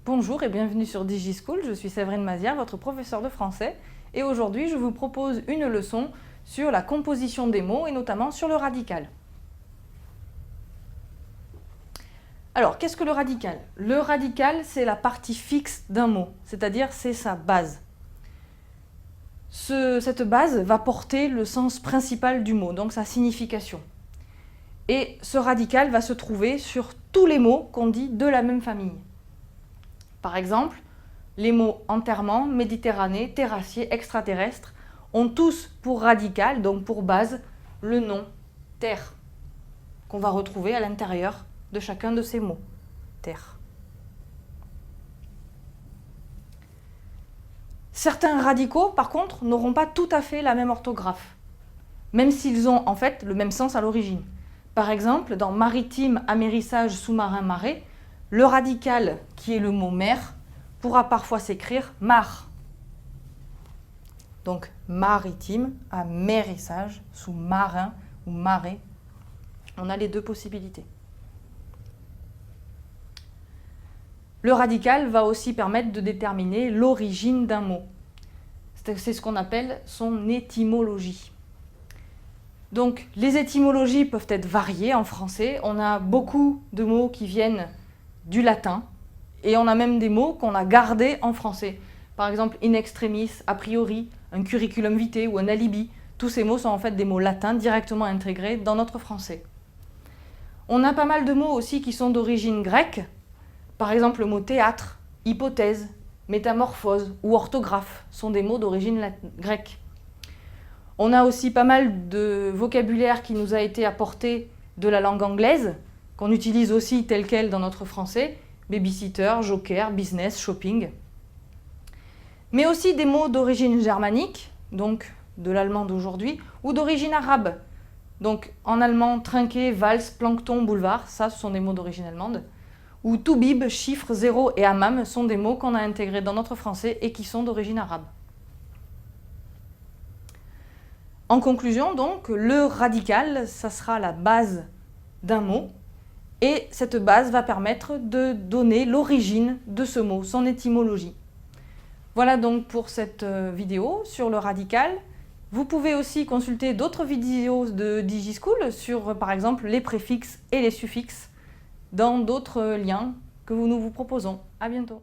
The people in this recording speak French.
Bonjour et bienvenue sur DigiSchool, je suis Séverine Mazière, votre professeur de français, et aujourd'hui je vous propose une leçon sur la composition des mots et notamment sur le radical. Alors, qu'est-ce que le radical? Le radical, c'est la partie fixe d'un mot, c'est-à-dire c'est sa base. Cette base va porter le sens principal du mot, donc sa signification. Et ce radical va se trouver sur tous les mots qu'on dit de la même famille. Par exemple, les mots enterrement, Méditerranée, terrassier, extraterrestre ont tous pour radical, donc pour base, le nom terre, qu'on va retrouver à l'intérieur de chacun de ces mots. Terre. Certains radicaux, par contre, n'auront pas tout à fait la même orthographe, même s'ils ont en fait le même sens à l'origine. Par exemple, dans maritime, amérissage, sous-marin, marée, le radical, qui est le mot mer, pourra parfois s'écrire mar. Donc maritime, amérissage, sous-marin ou marée. On a les deux possibilités. Le radical va aussi permettre de déterminer l'origine d'un mot. C'est ce qu'on appelle son étymologie. Donc les étymologies peuvent être variées en français. On a beaucoup de mots qui viennent du latin et on a même des mots qu'on a gardés en français. Par exemple, in extremis, a priori, un curriculum vitae ou un alibi. Tous ces mots sont en fait des mots latins directement intégrés dans notre français. On a pas mal de mots aussi qui sont d'origine grecque. Par exemple, le mot théâtre, hypothèse, métamorphose ou orthographe sont des mots d'origine grecque. On a aussi pas mal de vocabulaire qui nous a été apporté de la langue anglaise, qu'on utilise aussi tel quel dans notre français, babysitter, joker, business, shopping. Mais aussi des mots d'origine germanique, donc de l'allemand d'aujourd'hui, ou d'origine arabe. Donc en allemand, trinquet, valse, plancton, boulevard, ça ce sont des mots d'origine allemande. Ou toubib, chiffre, zéro et hammam sont des mots qu'on a intégrés dans notre français et qui sont d'origine arabe. En conclusion, donc, le radical, ça sera la base d'un mot et cette base va permettre de donner l'origine de ce mot, son étymologie. Voilà donc pour cette vidéo sur le radical. Vous pouvez aussi consulter d'autres vidéos de DigiSchool sur, par exemple, les préfixes et les suffixes dans d'autres liens que nous vous proposons. À bientôt.